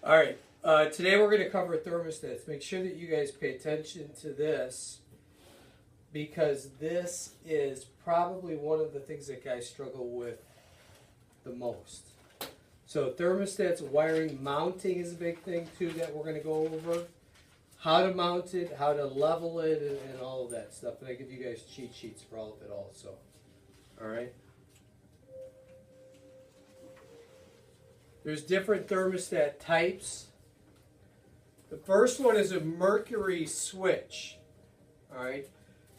All right, today we're going to cover thermostats. Make sure that you guys pay attention to this because this is probably one of the things that guys struggle with the most. So thermostats, wiring, mounting is a big thing too that we're going to go over. How to mount it, how to level it, and all of that stuff. And I give you guys cheat sheets for all of it also. All right. There's different thermostat types. The first one is a mercury switch. All right.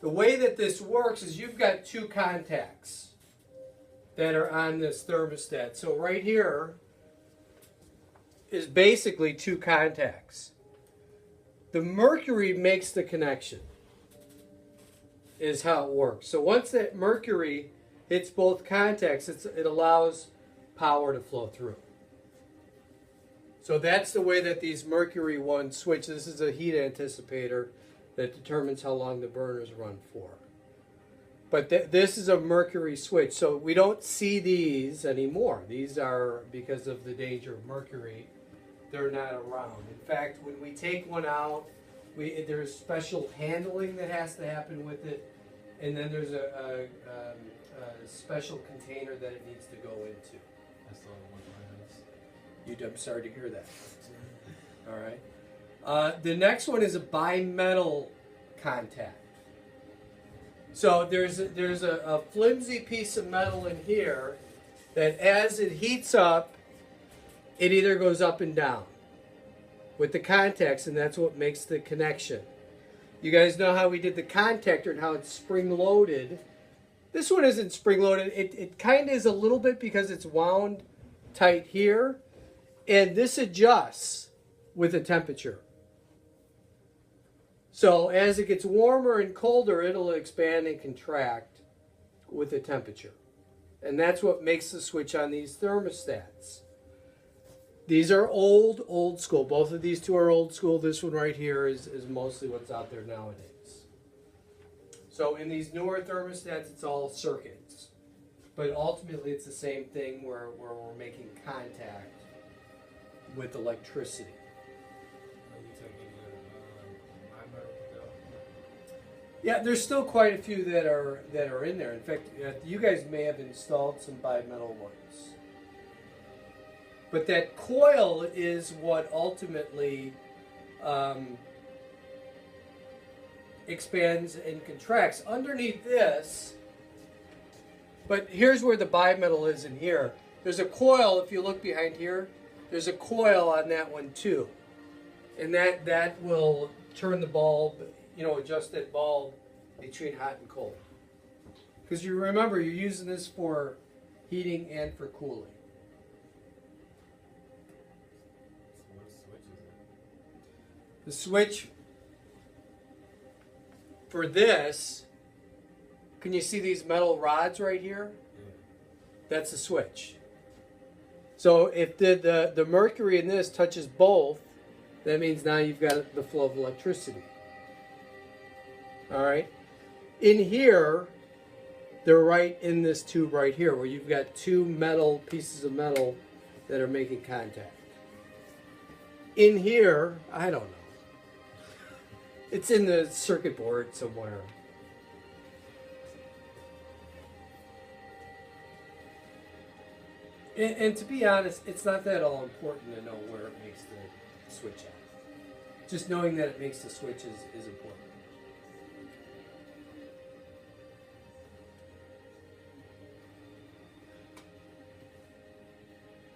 The way that this works is you've got two contacts that are on this thermostat. So right here is basically two contacts. The mercury makes the connection, is how it works. So once that mercury hits both contacts, it allows power to flow through. So that's the way that these mercury ones switch. This is a heat anticipator that determines how long the burners run for. But this is a mercury switch. So we don't see these anymore. These are, because of the danger of mercury, they're not around. In fact, when we take one out, there's special handling that has to happen with it. And then there's a special container that it needs to go into. That's the one my house. I'm sorry to hear that. All right. The next one is a bimetal contact. So there's a flimsy piece of metal in here that as it heats up, it either goes up and down with the contacts, and that's what makes the connection. You guys know how we did the contactor and how it's spring-loaded. This one isn't spring-loaded. It kind of is a little bit because it's wound tight here. And this adjusts with the temperature. So as it gets warmer and colder, it'll expand and contract with the temperature. And that's what makes the switch on these thermostats. These are old school. Both of these two are old school. This one right here is mostly what's out there nowadays. So in these newer thermostats, it's all circuits. But ultimately, it's the same thing where we're making contact with electricity. Yeah, there's still quite a few that are in there. In fact, you guys may have installed some bimetal ones. But that coil is what ultimately expands and contracts. Underneath this, but here's where the bimetal is in here. There's a coil, if you look behind here, there's a coil on that one too. And that will turn the bulb, adjust that bulb between hot and cold. Because you remember, you're using this for heating and for cooling. So what switch is it? The switch for this, can you see these metal rods right here? Yeah. That's the switch. So if the mercury in this touches both, that means now you've got the flow of electricity. All right. In here, they're right in this tube right here where you've got two metal pieces of metal that are making contact. In here, I don't know. It's in the circuit board somewhere. And to be honest, it's not that all important to know where it makes the switch at. Just knowing that it makes the switch is important.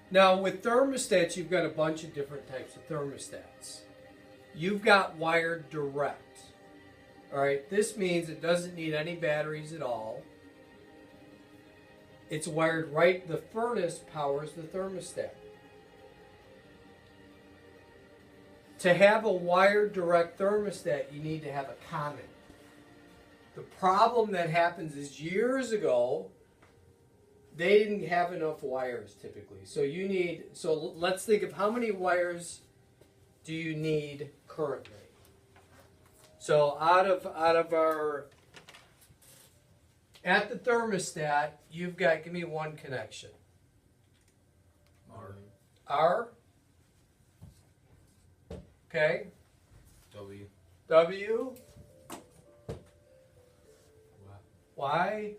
Now with thermostats, you've got a bunch of different types of thermostats. You've got wired direct. All right, this means it doesn't need any batteries at all. It's wired right, the furnace powers the thermostat. To have a wired direct thermostat, you need to have a common. The problem that happens is years ago, they didn't have enough wires typically. So let's think of how many wires do you need currently? So out of our at the thermostat, you've got, give me one connection. R. R? Okay. W. W. Wow. Y.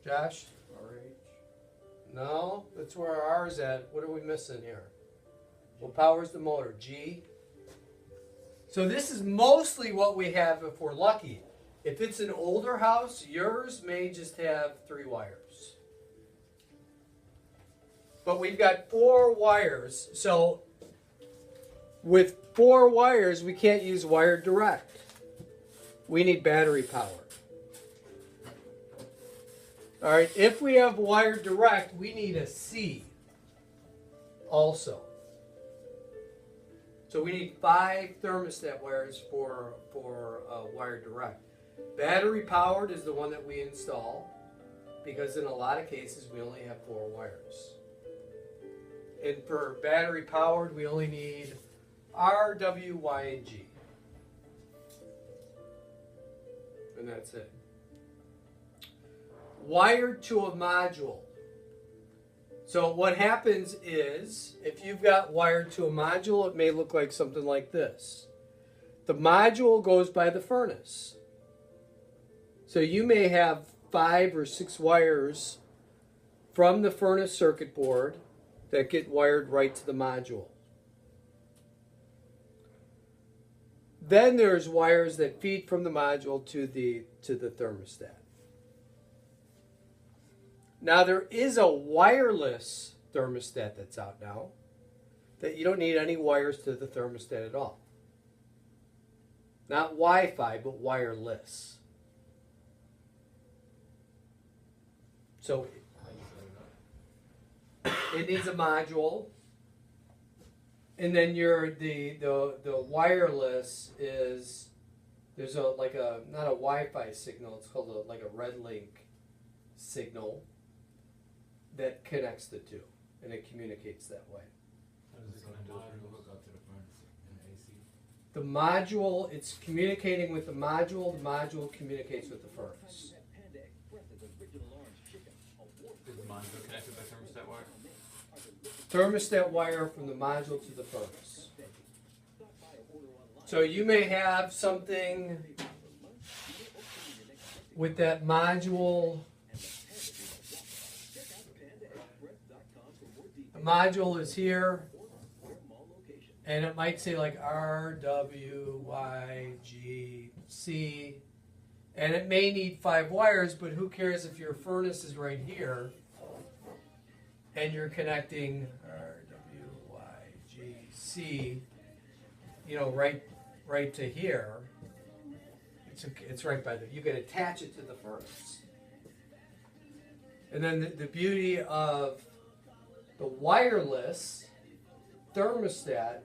Josh? No, that's where our R is at. What are we missing here? What powers the motor? G. So this is mostly what we have if we're lucky. If it's an older house, yours may just have 3 wires. But we've got 4 wires. So with 4 wires, we can't use wired direct. We need battery power. All right, if we have wired direct, we need a C also. So we need 5 thermostat wires for wired direct. Battery powered is the one that we install because in a lot of cases we only have 4 wires. And for battery powered, we only need R, W, Y, and G. And that's it. Wired to a module. So what happens is, if you've got wired to a module, it may look like something like this. The module goes by the furnace. So you may have 5 or 6 wires from the furnace circuit board that get wired right to the module. Then there's wires that feed from the module to the thermostat. Now there is a wireless thermostat that's out now that you don't need any wires to the thermostat at all. Not Wi-Fi, but wireless. So it needs a module, and then the wireless is there's not a Wi-Fi signal. It's called like a red link signal that connects the two, and it communicates that way. How does it hook up to the furnace and the AC? The module, it's communicating with the module communicates with the furnace. Is the monitor connected by thermostat wire? Thermostat wire from the module to the furnace. So you may have something with that module. The module is here, and it might say like R, W, Y, G, C, and it may need 5 wires, but who cares if your furnace is right here and you're connecting R, W, Y, G, C, right to here. It's right by you can attach it to the furnace. And then the beauty of the wireless thermostat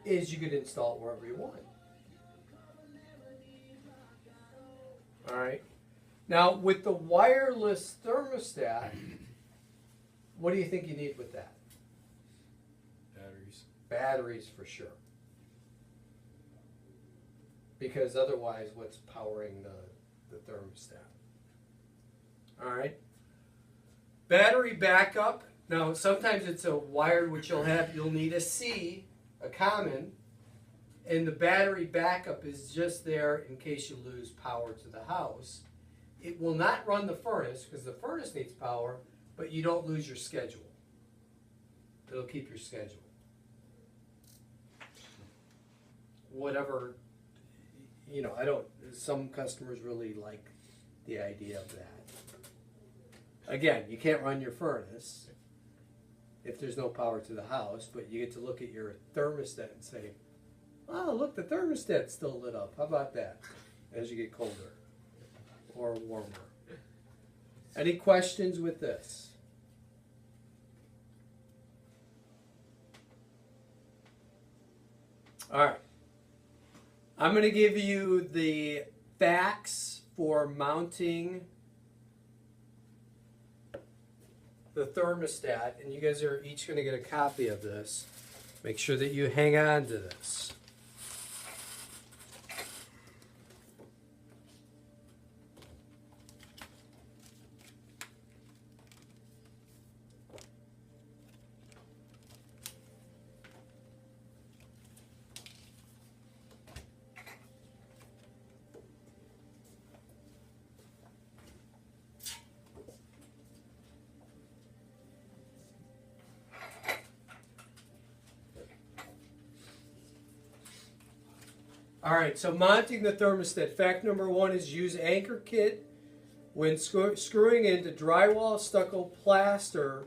is you could install it wherever you want. All right. Now, with the wireless thermostat, what do you think you need with that? Batteries. Batteries for sure. Because otherwise, what's powering the thermostat? All right. Battery backup. Now, sometimes it's a wire which you'll need a C, a common, and the battery backup is just there in case you lose power to the house. It will not run the furnace because the furnace needs power, but you don't lose your schedule. It'll keep your schedule. Whatever, some customers really like the idea of that. Again, you can't run your furnace if there's no power to the house, but you get to look at your thermostat and say, oh, look, the thermostat's still lit up. How about that? As you get colder or warmer. Any questions with this? All right. I'm going to give you the facts for mounting the thermostat, and you guys are each going to get a copy of this. Make sure that you hang on to this. All right, so mounting the thermostat. Fact number 1 is use anchor kit when screwing into drywall, stucco, plaster,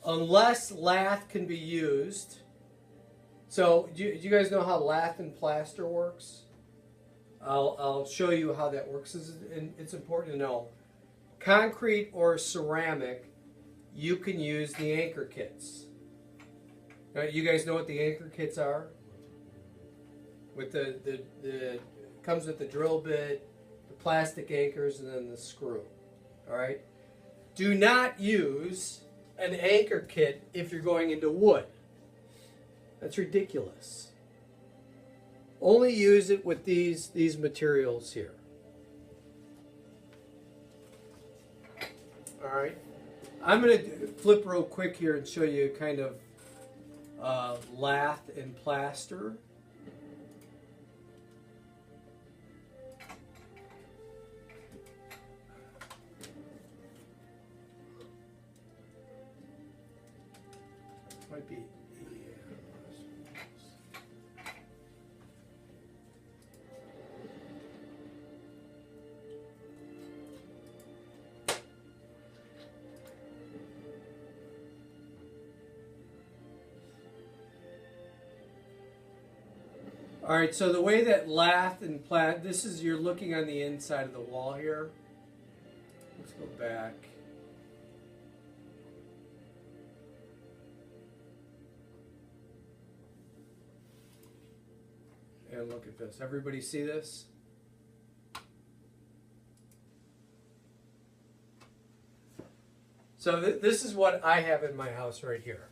unless lath can be used. So do you guys know how lath and plaster works? I'll show you how that works. It's important to know. Concrete or ceramic, you can use the anchor kits. You guys know what the anchor kits are? With the comes with the drill bit, the plastic anchors, and then the screw. All right. Do not use an anchor kit if you're going into wood. That's ridiculous. Only use it with these materials here. All right. I'm going to flip real quick here and show you kind of lath and plaster. Might be. All right, so the way that lath and this is, you're looking on the inside of the wall here. Let's go back. And look at this. Everybody see this? So this is what I have in my house right here.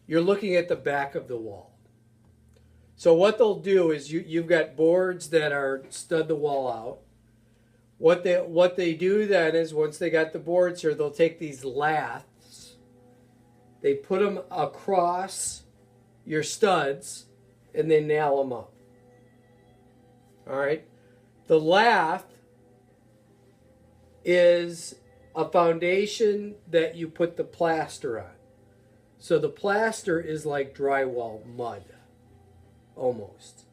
You're looking at the back of the wall. So what they'll do is you've got boards that are stud the wall out. What they do then is once they got the boards here, they'll take these laths, they put them across your studs, and they nail them up. All right. The lath is a foundation that you put the plaster on. So the plaster is like drywall mud. Almost.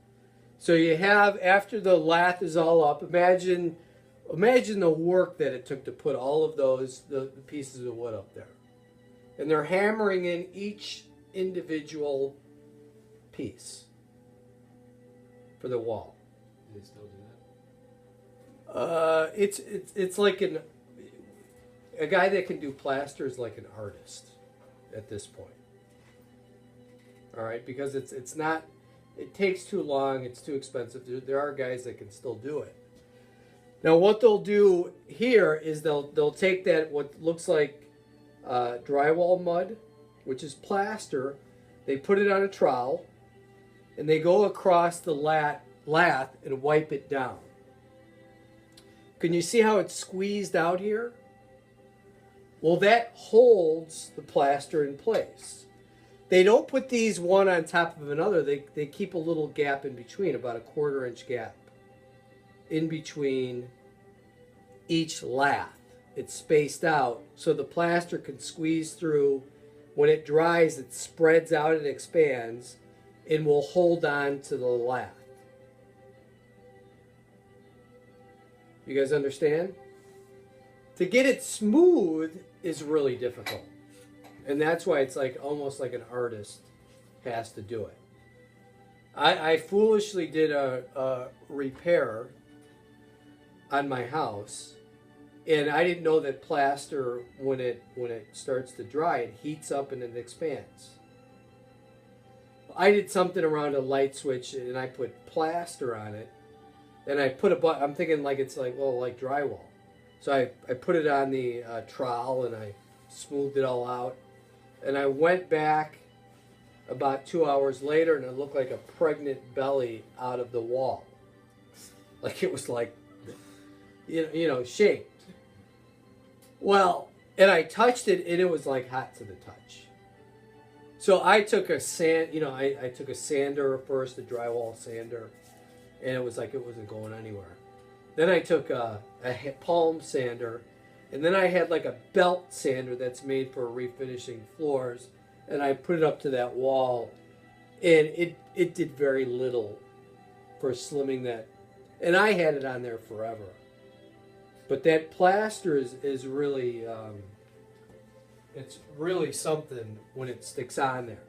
So you have, after the lath is all up, imagine the work that it took to put all of the pieces of wood up there. And they're hammering in each individual piece for the wall. Do they still do that? It's like a guy that can do plaster is like an artist at this point. All right, because it's not. It takes too long. It's too expensive. There are guys that can still do it. Now, what they'll do here is they'll take that what looks like drywall mud, which is plaster. They put it on a trowel, and they go across the lath and wipe it down. Can you see how it's squeezed out here? Well, that holds the plaster in place. They don't put these one on top of another. They keep a little gap in between, about a 1/4 inch gap in between each lath. It's spaced out so the plaster can squeeze through. When it dries, it spreads out and expands and will hold on to the lath. You guys understand? To get it smooth is really difficult. And that's why it's like almost like an artist has to do it. I foolishly did a repair on my house, and I didn't know that plaster, when it starts to dry, it heats up and it expands. I did something around a light switch, and I put plaster on it, and I put I'm thinking like it's like, well, like drywall. So I put it on the trowel, and I smoothed it all out. And I went back about 2 hours later, and it looked like a pregnant belly out of the wall. Like it was like, shaped. Well, and I touched it, and it was like hot to the touch. So I took a I took a sander first, a drywall sander, and it was like it wasn't going anywhere. Then I took a palm sander. And then I had like a belt sander that's made for refinishing floors, and I put it up to that wall, and it did very little for slimming that. And I had it on there forever. But that plaster is really, it's really something when it sticks on there.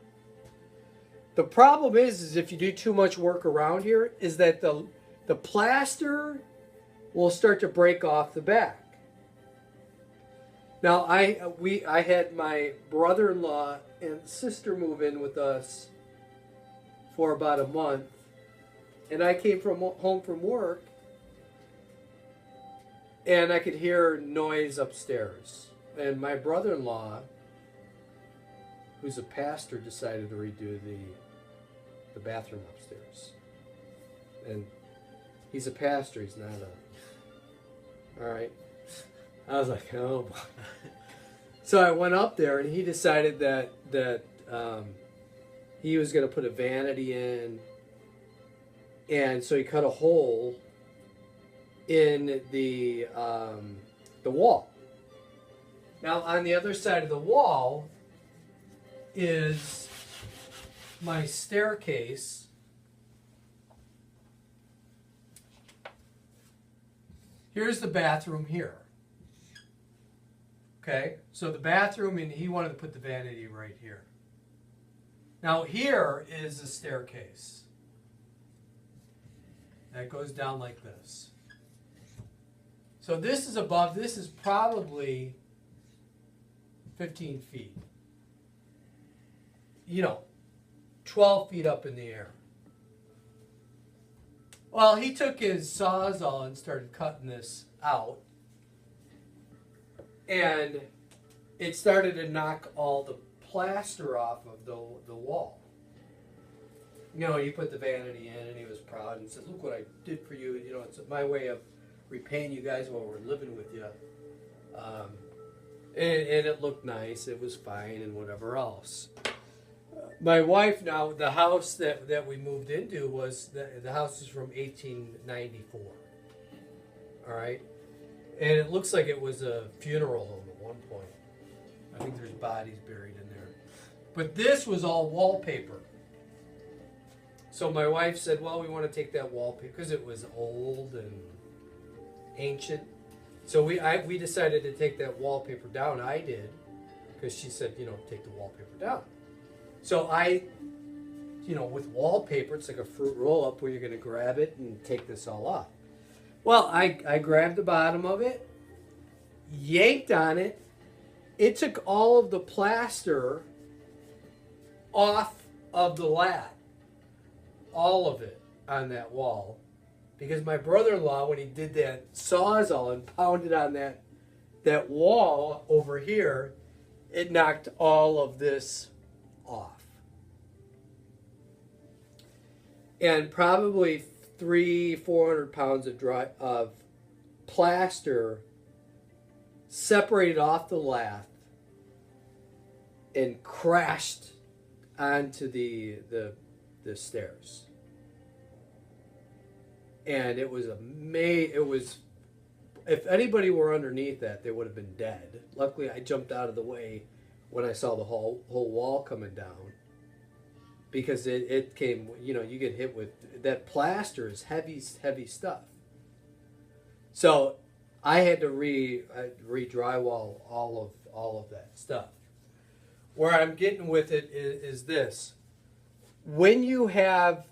The problem is if you do too much work around here, is that the plaster will start to break off the back. Now, I had my brother-in-law and sister move in with us for about a month, and I came home from work, and I could hear noise upstairs. And my brother-in-law, who's a pastor, decided to redo the bathroom upstairs. And he's a pastor, he's not a... All right. I was like, oh boy. So I went up there, and he decided that he was going to put a vanity in, and so he cut a hole in the wall. Now on the other side of the wall is my staircase. Here's the bathroom here. Okay, so the bathroom, and he wanted to put the vanity right here. Now here is the staircase. That goes down like this. So this is above, this is probably 15 feet. 12 feet up in the air. Well, he took his Sawzall and started cutting this out. And it started to knock all the plaster off of the wall. He put the vanity in, and he was proud and said, look what I did for you. It's my way of repaying you guys while we're living with you. And it looked nice. It was fine and whatever else. My wife now, the house that we moved into was, the house is from 1894. All right? And it looks like it was a funeral home at one point. I think there's bodies buried in there. But this was all wallpaper. So my wife said, well, we want to take that wallpaper, because it was old and ancient. So we decided to take that wallpaper down. I did, because she said, take the wallpaper down. So with wallpaper, it's like a fruit roll-up where you're going to grab it and take this all off. Well, I grabbed the bottom of it, yanked on it. It took all of the plaster off of the lat. All of it on that wall. Because my brother-in-law, when he did that Sawzall and pounded on that wall over here, it knocked all of this off. And probably 300-400 pounds of plaster separated off the lath and crashed onto the stairs. And it was if anybody were underneath that, they would have been dead. Luckily, I jumped out of the way when I saw the whole wall coming down, because it came, you get hit with that plaster is heavy stuff. So I had to re-drywall all of that stuff. Where I'm getting with it is this: when you have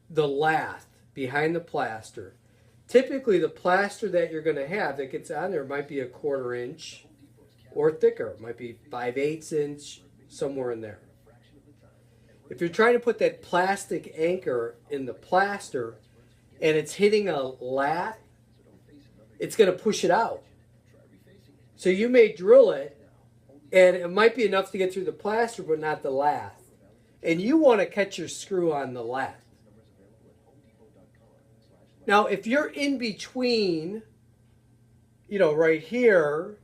the lath behind the plaster, typically the plaster that you're going to have that gets on there might be a 1/4 inch or thicker. It might be 5/8 inch, somewhere in there. If you're trying to put that plastic anchor in the plaster and it's hitting a lath, it's going to push it out. So you may drill it, and it might be enough to get through the plaster, but not the lath. And you want to catch your screw on the lath. Now, if you're in between, right here,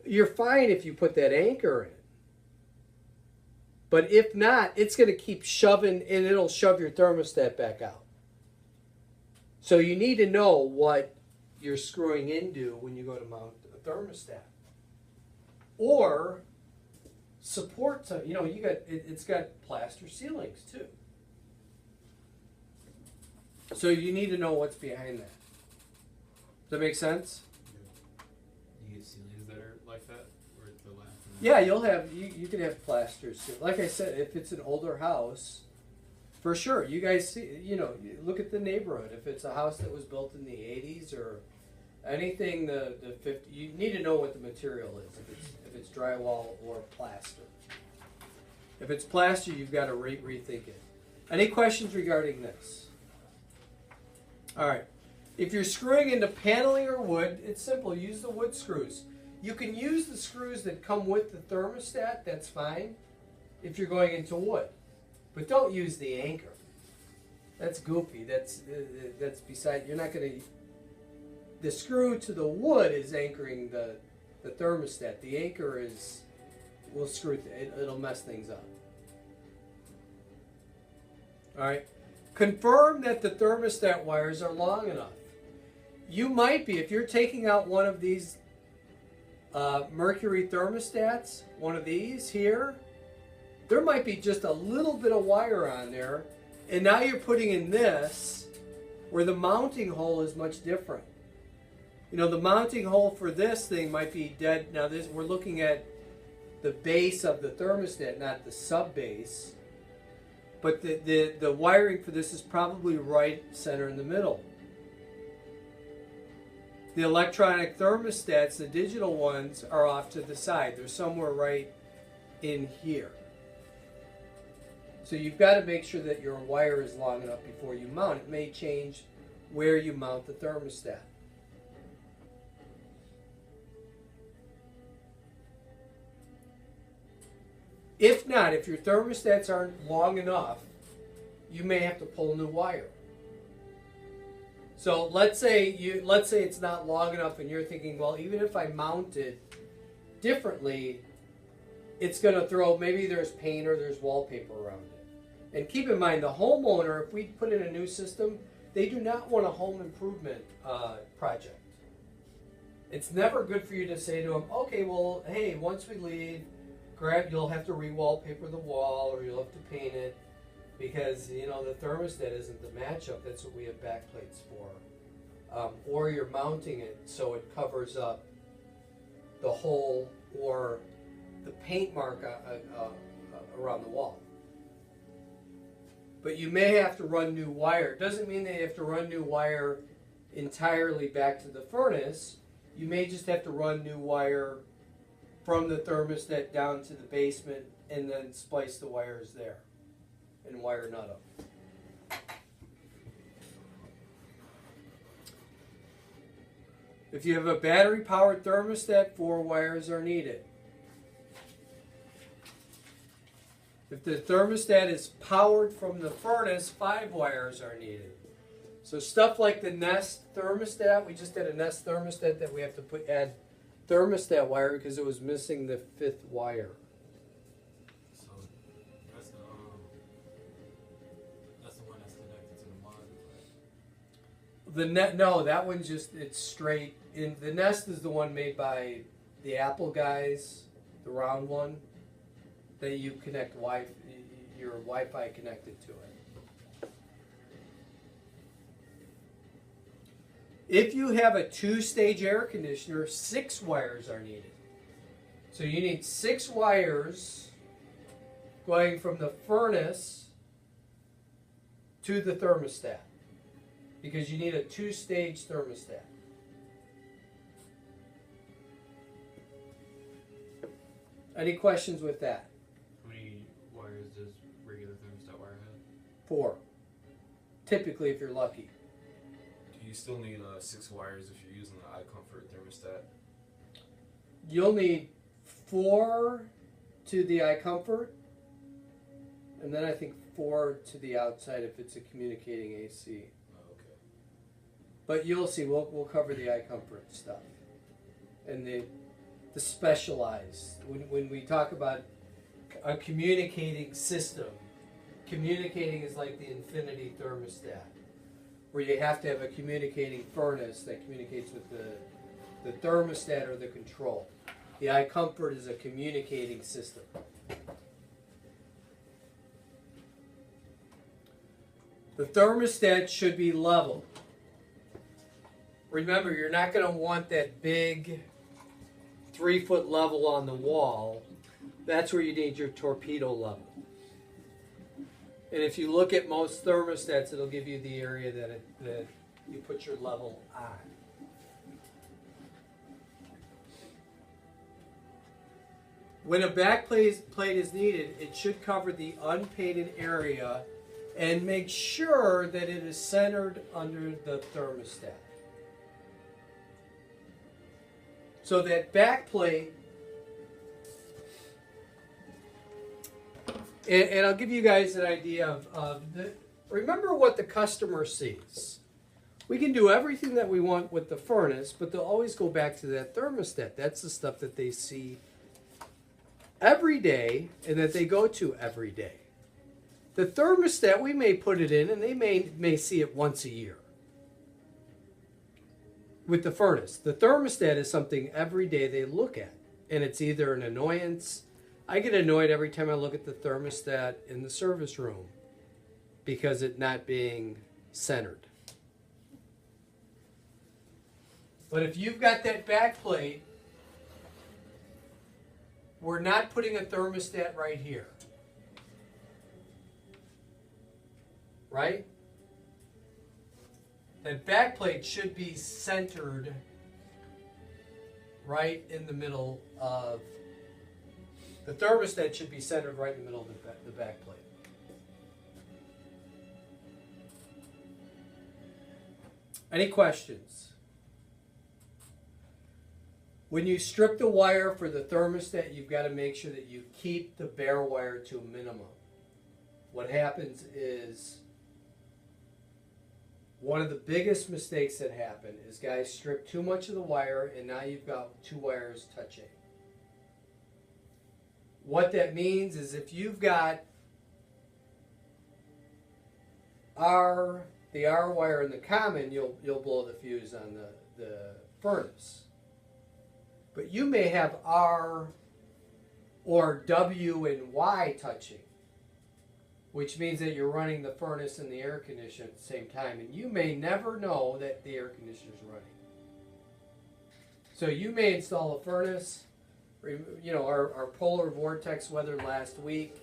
you're fine if you put that anchor in. But if not, it's going to keep shoving, and it'll shove your thermostat back out. So you need to know what you're screwing into when you go to mount a thermostat. Or support, it's got plaster ceilings too. So you need to know what's behind that. Does that make sense? You get ceilings that are like that, or the last. Yeah, you can have plasters. Like I said, if it's an older house, for sure. You guys see, look at the neighborhood. If it's a house that was built in the 80s or anything the 50s, you need to know what the material is. If it's drywall or plaster. If it's plaster, you've got to rethink it. Any questions regarding this? All right. If you're screwing into paneling or wood, it's simple. Use the wood screws. You can use the screws that come with the thermostat. That's fine if you're going into wood. But don't use the anchor. That's goofy. That's beside. You're not going to. The screw to the wood is anchoring the thermostat. The anchor will screw. It'll mess things up. All right. Confirm that the thermostat wires are long enough. You might be, if you're taking out one of these mercury thermostats, one of these here, there might be just a little bit of wire on there, and now you're putting in this where the mounting hole is much different. The mounting hole for this thing might be dead. Now we're looking at the base of the thermostat, not the sub base. But the wiring for this is probably right center in the middle. The electronic thermostats, the digital ones, are off to the side. They're somewhere right in here. So you've got to make sure that your wire is long enough before you mount. It may change where you mount the thermostat. If not, if your thermostats aren't long enough, you may have to pull new wire. So let's say it's not long enough and you're thinking, well, even if I mount it differently, it's going to throw, maybe there's paint or there's wallpaper around it. And keep in mind, the homeowner, if we put in a new system, they do not want a home improvement project. It's never good for you to say to them, okay, well, hey, once we leave, you'll have to re-wallpaper the wall or you'll have to paint it because, the thermostat isn't the matchup. That's what we have backplates for. Or you're mounting it so it covers up the hole or the paint mark around the wall. But you may have to run new wire. It doesn't mean that you have to run new wire entirely back to the furnace. You may just have to run new wire from the thermostat down to the basement and then splice the wires there and wire nut them. If you have a battery-powered thermostat, 4 wires are needed. If the thermostat is powered from the furnace, 5 wires are needed. So stuff like the Nest thermostat, we just had a Nest thermostat that we have to add thermostat wire because it was missing the 5th wire. So that's the one that's connected to the module, right? No, that one's just, it's straight in. The Nest is the one made by the Apple guys, the round one that you connect your Wi-Fi connected to it. If you have a 2-stage air conditioner, 6 wires are needed. So you need 6 wires going from the furnace to the thermostat because you need a 2-stage thermostat. Any questions with that? How many wires does regular thermostat wire have? 4. Typically, if you're lucky. Do you still need 6 wires if you're using the iComfort thermostat? You'll need 4 to the iComfort, and then I think 4 to the outside if it's a communicating AC. Oh, okay. But you'll see, we'll cover the iComfort stuff. And the specialized, when we talk about a communicating system, communicating is like the infinity thermostat, where you have to have a communicating furnace that communicates with the thermostat or the control. The iComfort is a communicating system. The thermostat should be level. Remember, you're not going to want that big 3-foot level on the wall. That's where you need your torpedo level. And if you look at most thermostats, it'll give you the area that you put your level on. When a back plate is needed, it should cover the unpainted area and make sure that it is centered under the thermostat. So that back plate, and I'll give you guys an idea of remember what the customer sees. We can do everything that we want with the furnace, but they'll always go back to that thermostat. That's the stuff that they see every day and that they go to every day. The thermostat, we may put it in and they may see it once a year. With the furnace, the thermostat is something every day they look at, and it's either an annoyance. I get annoyed every time I look at the thermostat in the service room because it's not being centered. But if you've got that back plate, we're not putting a thermostat right here. Right? That back plate should be centered right in the middle of the thermostat should be centered right in the middle of the back plate. Any questions? When you strip the wire for the thermostat, you've got to make sure that you keep the bare wire to a minimum. What happens is one of the biggest mistakes that happen is guys strip too much of the wire and now you've got two wires touching. What that means is if you've got the R wire in the common, you'll blow the fuse on the furnace. But you may have R or W and Y touching, which means that you're running the furnace and the air conditioner at the same time, and you may never know that the air conditioner is running. So you may install a furnace. You know, our polar vortex weather last week,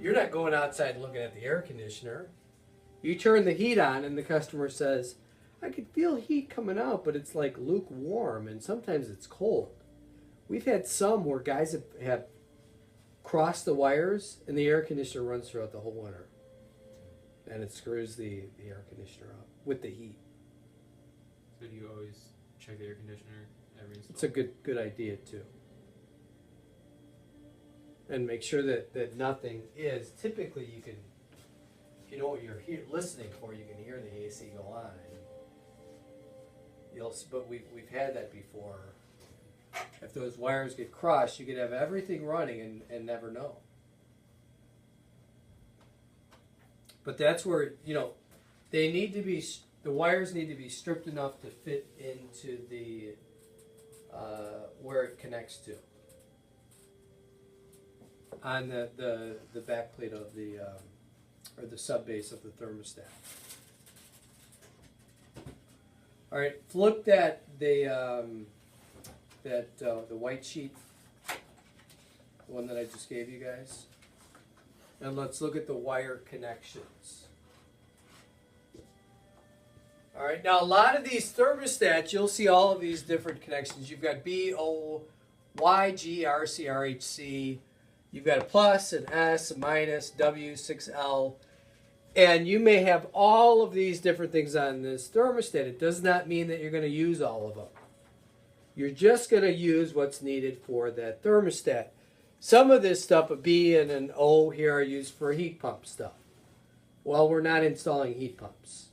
you're not going outside looking at the air conditioner. You turn the heat on and the customer says, I could feel heat coming out, but it's like lukewarm and sometimes it's cold. We've had some where guys have crossed the wires and the air conditioner runs throughout the whole winter. And it screws the air conditioner up with the heat. So do you always check the air conditioner every install? It's a good idea too. And make sure that nothing is. Typically you can, if you know what you're listening for, you can hear the AC go on. But we've had that before. If those wires get crushed, you could have everything running and never know. But that's where, you know, the wires need to be stripped enough to fit into the where it connects to on the back plate of the or the sub base of the thermostat. All right, flip the white sheet, the one that I just gave you guys, and let's look at the wire connections. All right, now a lot of these thermostats, you'll see all of these different connections. You've got B, O, Y, G, R, C, R, H, C. You've got a plus, an S, a minus, W, 6L. And you may have all of these different things on this thermostat. It does not mean that you're going to use all of them. You're just going to use what's needed for that thermostat. Some of this stuff, a B and an O here, are used for heat pump stuff. Well, we're not installing heat pumps.